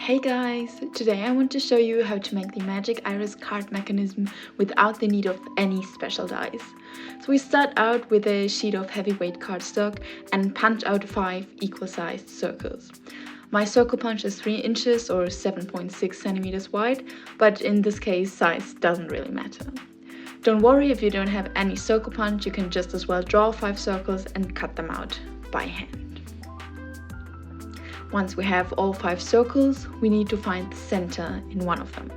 Hey guys! Today I want to show you how to make the magic iris card mechanism without the need of any special dies. So we start out with a sheet of heavyweight cardstock and punch out 5 equal-sized circles. My circle punch is 3 inches or 7.6 centimeters wide, but in this case size doesn't really matter. Don't worry if you don't have any circle punch, you can just as well draw 5 circles and cut them out by hand. Once we have all 5 circles, we need to find the center in one of them.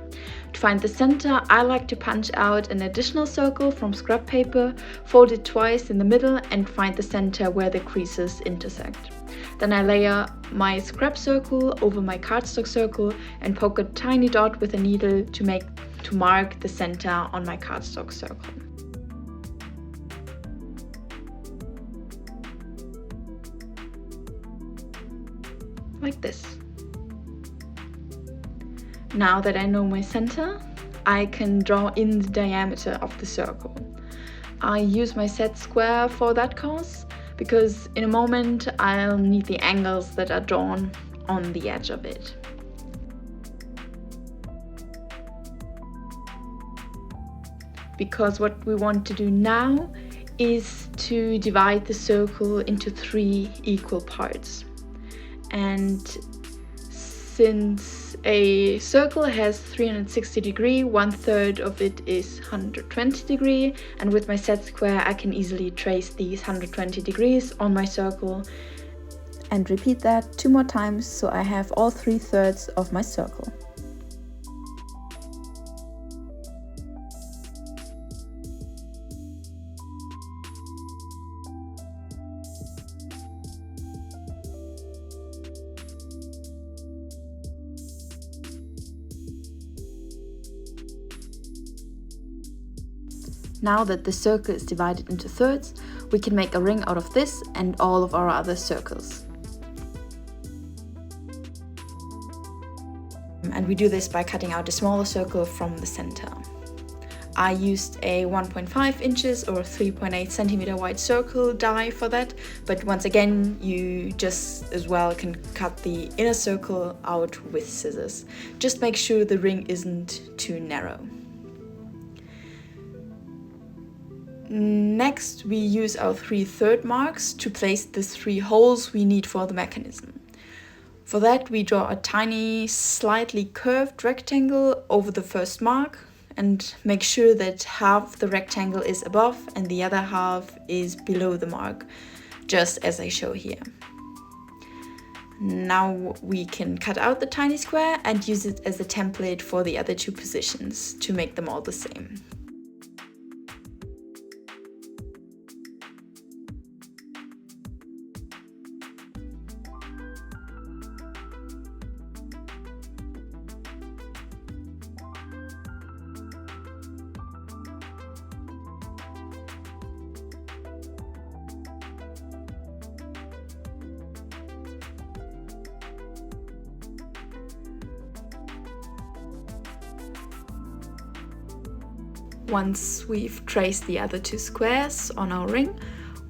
To find the center, I like to punch out an additional circle from scrap paper, fold it twice in the middle and find the center where the creases intersect. Then I layer my scrap circle over my cardstock circle and poke a tiny dot with a needle to mark the center on my cardstock circle. Like this. Now that I know my center, I can draw in the diameter of the circle. I use my set square for that cause, because in a moment I'll need the angles that are drawn on the edge of it. Because what we want to do now is to divide the circle into 3 equal parts. And since a circle has 360 degrees, 1/3 of it is 120 degrees, and with my set square I can easily trace these 120 degrees on my circle and repeat that 2 more times so I have all 3/3 of my circle. Now that the circle is divided into thirds, we can make a ring out of this and all of our other circles. And we do this by cutting out a smaller circle from the center. I used a 1.5 inches or 3.8 centimeter wide circle die for that, but once again you just as well can cut the inner circle out with scissors. Just make sure the ring isn't too narrow. Next, we use our 3/3 marks to place the 3 holes we need for the mechanism. For that, we draw a tiny, slightly curved rectangle over the first mark and make sure that half the rectangle is above and the other half is below the mark, just as I show here. Now we can cut out the tiny square and use it as a template for the other 2 positions to make them all the same. Once we've traced the other 2 squares on our ring,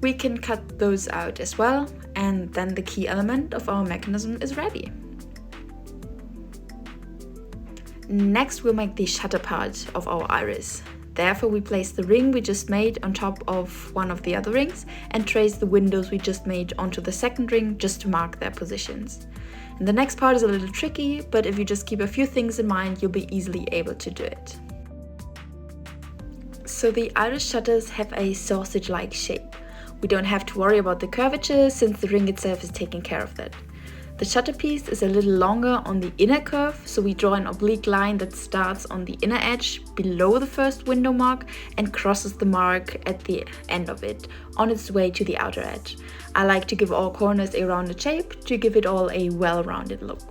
we can cut those out as well, and then the key element of our mechanism is ready. Next, we'll make the shutter part of our iris. Therefore, we place the ring we just made on top of one of the other rings and trace the windows we just made onto the second ring just to mark their positions. And the next part is a little tricky, but if you just keep a few things in mind, you'll be easily able to do it. So the iris shutters have a sausage-like shape. We don't have to worry about the curvature since the ring itself is taking care of that. The shutter piece is a little longer on the inner curve, so we draw an oblique line that starts on the inner edge below the first window mark and crosses the mark at the end of it, on its way to the outer edge. I like to give all corners a rounded shape to give it all a well-rounded look.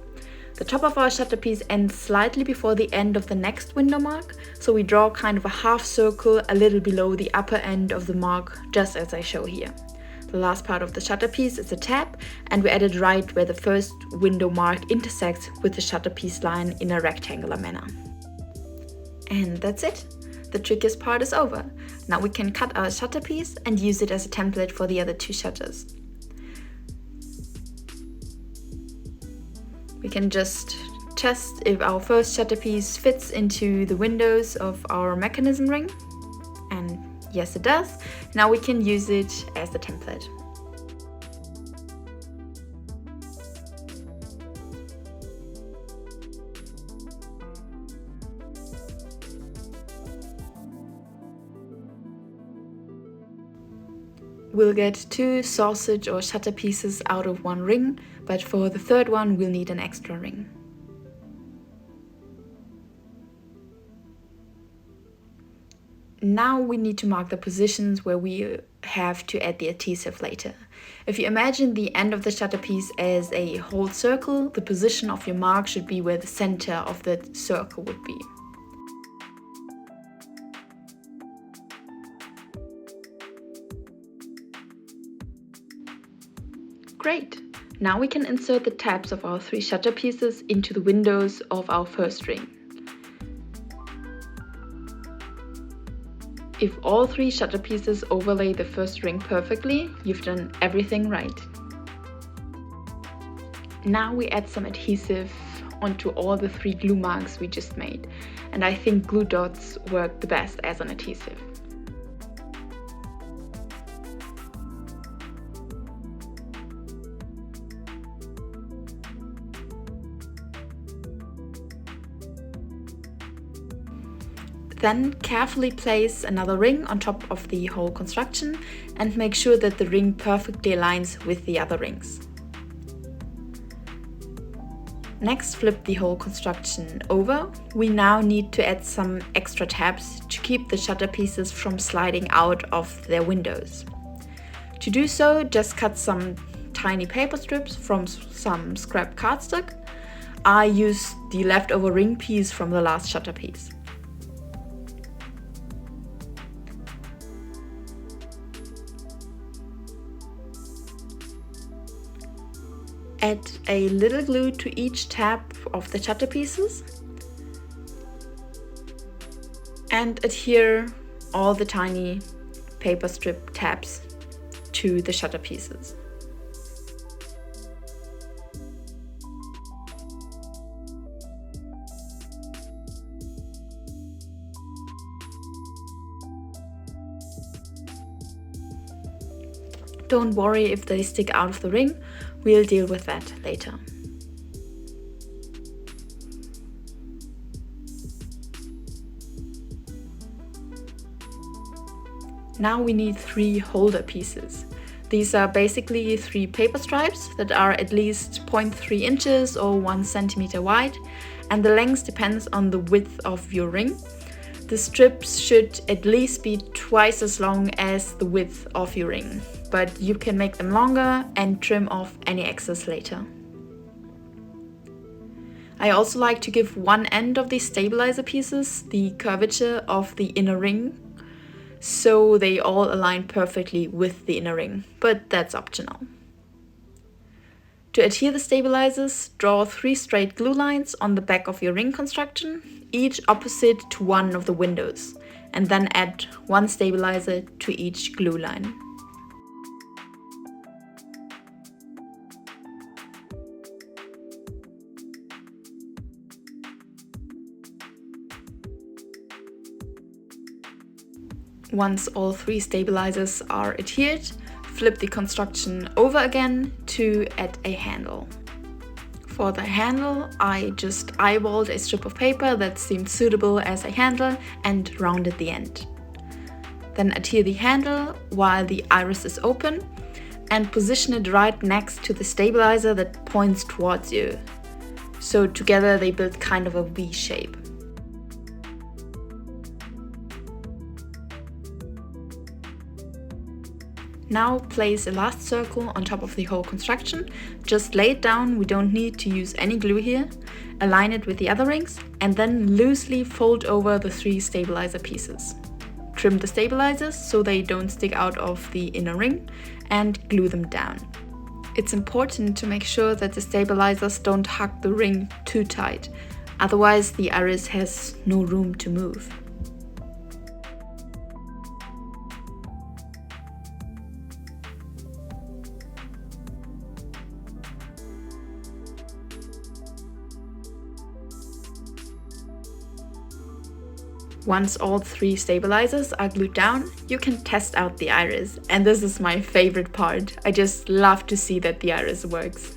The top of our shutter piece ends slightly before the end of the next window mark, so we draw kind of a half circle a little below the upper end of the mark, just as I show here. The last part of the shutter piece is a tab, and we add it right where the first window mark intersects with the shutter piece line in a rectangular manner. And that's it. The trickiest part is over. Now we can cut our shutter piece and use it as a template for the other 2 shutters. We can just test if our first shutter piece fits into the windows of our mechanism ring. And yes, it does. Now we can use it as the template. We'll get 2 sausage or shutter pieces out of one ring, but for the third one we'll need an extra ring. Now we need to mark the positions where we have to add the adhesive later. If you imagine the end of the shutter piece as a whole circle, the position of your mark should be where the center of the circle would be. Great! Now we can insert the tabs of our 3 shutter pieces into the windows of our first ring. If all 3 shutter pieces overlay the first ring perfectly, you've done everything right. Now we add some adhesive onto all the 3 glue marks we just made, and I think glue dots work the best as an adhesive. Then carefully place another ring on top of the whole construction and make sure that the ring perfectly aligns with the other rings. Next, flip the whole construction over. We now need to add some extra tabs to keep the shutter pieces from sliding out of their windows. To do so, just cut some tiny paper strips from some scrap cardstock. I used the leftover ring piece from the last shutter piece. Add a little glue to each tab of the shutter pieces and adhere all the tiny paper strip tabs to the shutter pieces. Don't worry if they stick out of the ring, we'll deal with that later. Now we need 3 holder pieces. These are basically 3 paper stripes that are at least 0.3 inches or 1 centimeter wide, and the length depends on the width of your ring. The strips should at least be twice as long as the width of your ring, but you can make them longer and trim off any excess later. I also like to give one end of these stabilizer pieces the curvature of the inner ring, so they all align perfectly with the inner ring, but that's optional. To adhere the stabilizers, draw 3 straight glue lines on the back of your ring construction, each opposite to one of the windows, and then add 1 stabilizer to each glue line. Once all 3 stabilizers are adhered, flip the construction over again to add a handle. For the handle, I just eyeballed a strip of paper that seemed suitable as a handle and rounded the end. Then adhere the handle while the iris is open and position it right next to the stabilizer that points towards you. So together they build kind of a V shape. Now place a last circle on top of the whole construction. Just lay it down, we don't need to use any glue here. Align it with the other rings and then loosely fold over the 3 stabilizer pieces. Trim the stabilizers so they don't stick out of the inner ring and glue them down. It's important to make sure that the stabilizers don't hug the ring too tight, otherwise the iris has no room to move. Once all 3 stabilizers are glued down, you can test out the iris, and this is my favorite part. I just love to see that the iris works.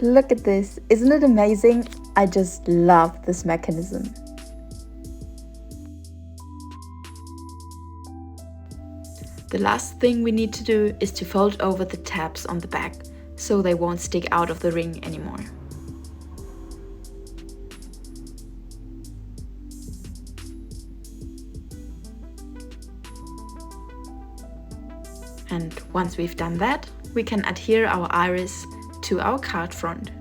Look at this, isn't it amazing? I just love this mechanism. The last thing we need to do is to fold over the tabs on the back, so they won't stick out of the ring anymore. And once we've done that, we can adhere our iris to our card front.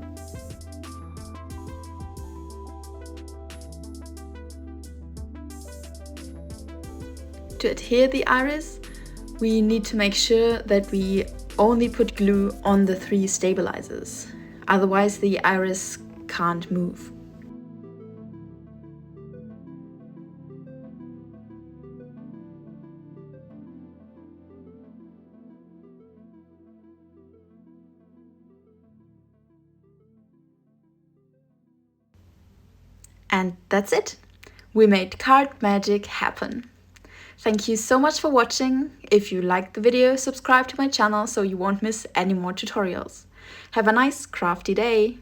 To adhere the iris, we need to make sure that we only put glue on the 3 stabilizers, otherwise the iris can't move. And that's it! We made card magic happen! Thank you so much for watching. If you liked the video, subscribe to my channel so you won't miss any more tutorials. Have a nice crafty day!